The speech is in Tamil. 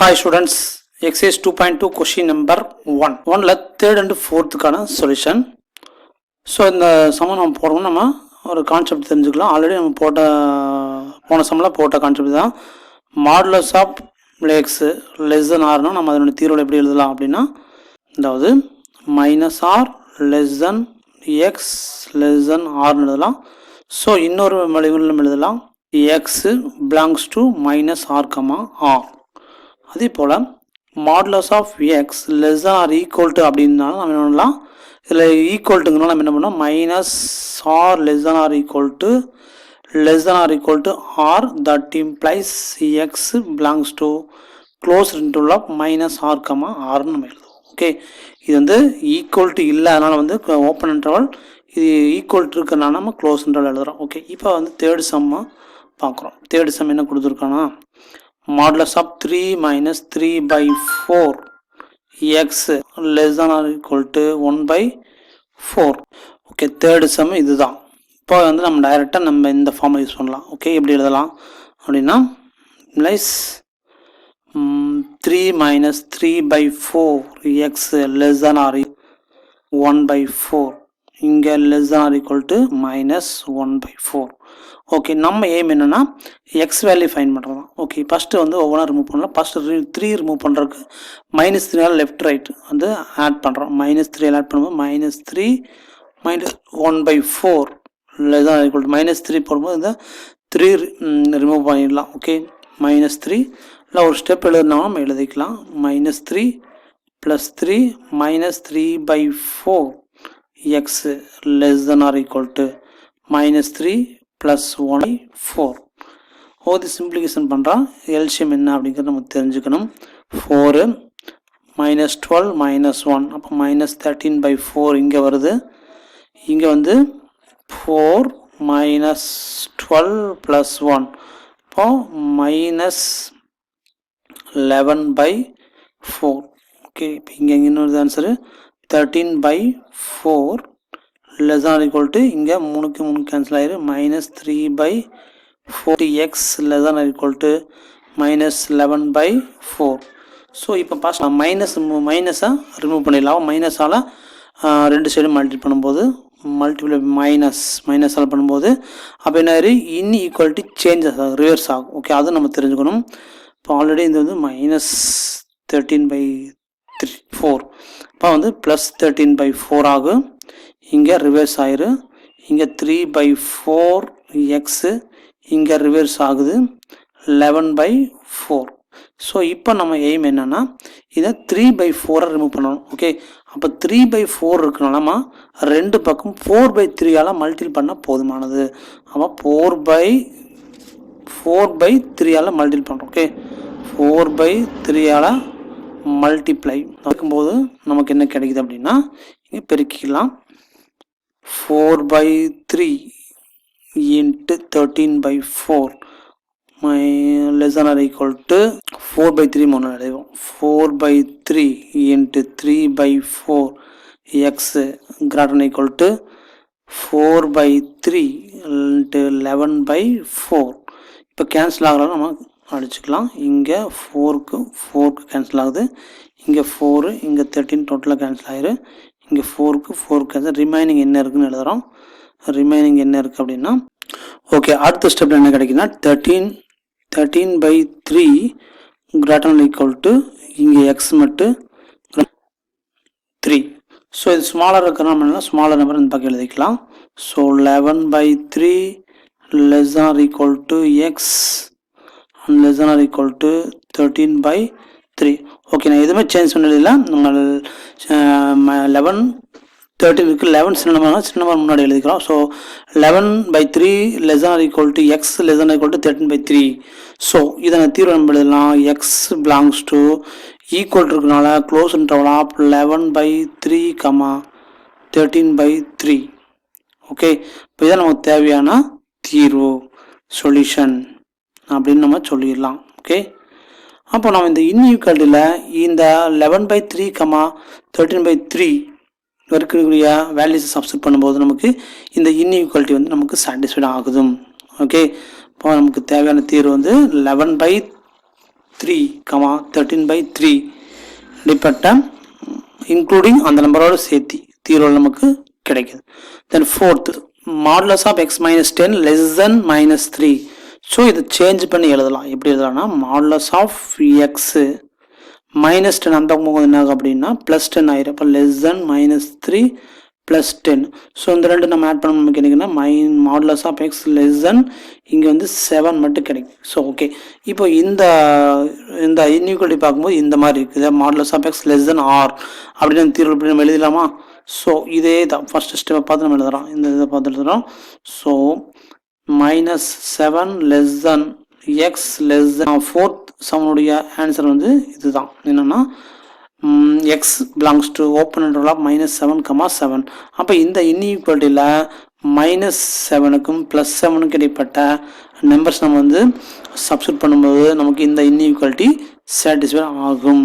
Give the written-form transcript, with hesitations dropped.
Hi students, exercise 2.2 question number 1. 1ல third and fourth கான solution. ஸோ இந்த சமம் நம்ம போடணும், நம்ம ஒரு கான்செப்ட் தெரிஞ்சுக்கலாம். ஆல்ரெடி நம்ம போன சம்மில் போட்ட கான்செப்ட் தான். Modulus of x less than ஆர்னா நம்ம அதனுடைய தீர்வில் எப்படி எழுதலாம் அப்படின்னா, அதாவது minus r less than x less than ஆர்னு எழுதலாம். ஸோ இன்னொரு வழிகளில் நம்ம எழுதலாம் x belongs to minus r comma r. அதே போல் modulus of x less than R equal to அப்படின்னா நம்ம என்ன பண்ணலாம், இதில் ஈக்குவல்ட்டுங்கனால நம்ம என்ன பண்ணோம், minus r less than R equal to r that implies x belongs to close interval of minus r comma ஆர்னு நம்ம எழுதுவோம். ஓகே, இது வந்து ஈக்குவல் டு இல்லை, அதனால் வந்து ஓப்பன் இன்டர்வல், இது ஈக்குவல் டு இருக்கிறனால நம்ம க்ளோஸ் இன்டர்வல் எழுதுகிறோம். ஓகே, இப்போ வந்து தேர்ட் சம்மாக பார்க்குறோம். தேர்ட் சம் என்ன கொடுத்துருக்கானா, modulus of 3 minus 3 by 4 x less than or equal to 1 by 4. Okay, third sum இதுதான். இப்போ வந்து நம்ம டைரெக்டாக நம்ம இந்த ஃபார்மை யூஸ் பண்ணலாம். ஓகே, எப்படி எழுதலாம் அப்படின்னா, plus 3 minus 3 by 4 x less than or 1 by 4, இங்கே less than or equal to minus 1 by 4. Okay, நம்ம எய்ம் என்னென்னா எக்ஸ் வேல்யூ ஃபைன் பண்ணுறது. ஓகே, ஃபஸ்ட்டு வந்து ஒவ்வொன்றா ரிமூவ் பண்ணலாம். ஃபஸ்ட்டு 3 ரிமூவ் பண்ணுறதுக்கு மைனஸ் 3 லெஃப்ட் ரைட் வந்து ஆட் பண்ணுறோம். மைனஸ் 3 ஆட் பண்ணும்போது மைனஸ் 3 மைனஸ் 1 by 4 தான் ஈக்குவல் டு மைனஸ் 3 போடும்போது இந்த 3 ரிமூவ் பண்ணிடலாம். ஓகே, மைனஸ் 3 இல்லை ஒரு ஸ்டெப் எழுதுனா நம்ம எழுதிக்கலாம். Minus 3 plus 3 minus 3 by 4 x less than R equal to minus 3 plus 1 by 4. இது சிம்பிளிகேஷன் பண்ணுறான். எல்சியம் என்ன அப்படிங்கிறது நம்ம தெரிஞ்சுக்கணும். 4 மைனஸ் 12 மைனஸ் 1, அப்போ மைனஸ் 13 by 4 இங்கே வருது. இங்கே வந்து 4 மைனஸ் 12 ப்ளஸ் 1, இப்போ மைனஸ் 11 by 4. ஓகே, இப்போ இங்கே இன்னொரு answer 13 by 4 less than or equal to, இங்கே 3க்கு 3 கேன்சல் ஆயிரு, minus 3 by 4x less than or equal to minus 11 by 4. So இப்போ பாஸ் மைனஸை ரிமூவ் பண்ணிடலாம். மைனஸால் ரெண்டு சைடும் மல்டிப்ளை மைனஸால் பண்ணும்போது அப்போ என்ன ஆயிரு, இன்இக்வாலிட்டி சேஞ்சஸ் ஆகும், ரிவர்ஸ் ஆகும். ஓகே, அதுவும் நம்ம தெரிஞ்சுக்கணும். இப்போ ஆல்ரெடி இது வந்து மைனஸ் 13 by 4, இப்போ வந்து ப்ளஸ் 13 by 4 ஆகும். இங்கே ரிவர்ஸ் ஆயிரு, இங்கே 3 by 4 எக்ஸு இங்கே ரிவர்ஸ் ஆகுது 11 by 4. ஸோ இப்போ நம்ம எய்ம் என்னென்னா இதை 3 by 4 ரிமூவ் பண்ணணும். ஓகே, அப்போ 3 by 4 இருக்கனால நம்ம ரெண்டு பக்கம் 4 by 3 மல்டிபிள் பண்ணால் போதுமானது. அப்போ 4 by 3 மல்டிபிள் பண்ணுறோம். ஓகே, 4 by 3 மல்டிப்ளை பார்க்கும்போது நமக்கு என்ன கிடைக்குது அப்படின்னா, இங்கே பெருக்கிக்கலாம். 4 by 3 into 13 by 4 less than or equal to 4 by 3 மூணு அடைவோம். 4 by 3 into 3 by 4 x greater than equal to 4 by 3 into 11 by 4. இப்போ கேன்சல் ஆகலாம், நம்ம அடிச்சுக்கலாம். இங்கே 4க்கு கேன்சல் ஆகுது, இங்கே 4 இங்கே 13 டோட்டலாக கேன்சல் ஆகிரு. இங்கே 4க்கு கேன்சல், ரிமைனிங் என்ன இருக்குன்னு எழுதுகிறோம். ரிமைனிங் என்ன இருக்குது அப்படின்னா, ஓகே, அடுத்த ஸ்டெப்பில் என்ன கிடைக்குன்னா 13 by 3 greater than equal to இங்கே எக்ஸ் மட்டும் 3. ஸோ இது ஸ்மாலர் இருக்கிற நம்ம ஸ்மாலர் நம்பர் இந்த பக்கம் எழுதிக்கலாம். So 11 by 3 less than or equal to X and less than or equal to 13 by 3. Okay, நான் எதுவுமே சேஞ்ச் பண்ணதில்லை. நம்ம 11 13 இருக்குது, 11 சின்ன நம்பர் முன்னாடி எழுதிக்கிறோம். So 11 by 3 less than or equal to x less than or equal to 13 by 3. So இதை நான் தீர்வு நம்ம எழுதலாம். எக்ஸ் பிலாங்ஸ் டு ஈக்குவல் இருக்கனால close interval of 11 by 3 13 by 3. Okay, இப்போ இதான் நமக்கு தேவையான தீர்வு, சொல்யூஷன் அப்படின்னு நம்ம சொல்லிடலாம். ஓகே, அப்போ நம்ம இந்த இன்இக்வாலிட்டியில் இந்த 11 by 3 13 by 3 இருக்கக்கூடிய வேல்யூஸை சப்ஸ்டிட் பண்ணும்போது நமக்கு இந்த இன்இக்வாலிட்டி வந்து நமக்கு சாட்டிஸ்ஃபைட் ஆகுது. ஓகே, இப்போ நமக்கு தேவையான தீர்வு வந்து 11 by 3, 13/3 இப்படிப்பட்ட இன்க்ளூடிங் அந்த நம்பரோடு சேர்த்து தீர்வு நமக்கு கிடைக்குது. Then fourth modulus of x minus 10 less than -3. So இதை சேஞ்ச் பண்ணி எழுதலாம். எப்படி எழுதலாம்னா மாடுலஸ் ஆஃப் எக்ஸு -10 அந்த பக்கம் என்ன ஆகும் அப்படின்னா +10 ஆயிரும். இப்போ லெஸ் தென் -3 +10. ஸோ இந்த ரெண்டு நம்ம ஆட் பண்ண நமக்கு என்னன்னா modulus of x less than இங்கே வந்து 7 மட்டும் கிடைக்கும். ஸோ ஓகே, இப்போ இந்த இன்இக்வாலிட்டி பார்க்கும்போது இந்த மாதிரி இருக்குது. Modulus of x less than r அப்படின்னு தீர்வு எப்படி நம்ம எழுதலாமா? ஸோ இதே தான் ஃபர்ஸ்ட் ஸ்டெப்பை பார்த்து நம்ம எழுதுறோம். இந்த இதை பார்த்து எழுதுறோம். So -7 less than x less than fourth சமனுடைய ஆன்சர் வந்து இதுதான். என்னென்னா x belongs to open interval of -7, 7. அப்போ இந்த இன்இக்வாலிட்டியில் -7க்கும் +7க்கும் இடைப்பட்ட நம்பர்ஸ் நம்ம வந்து சப்ஸ்டிட் பண்ணும்போது நமக்கு இந்த இன்இக்வாலிட்டி சாட்டிஸ்ஃபை ஆகும்.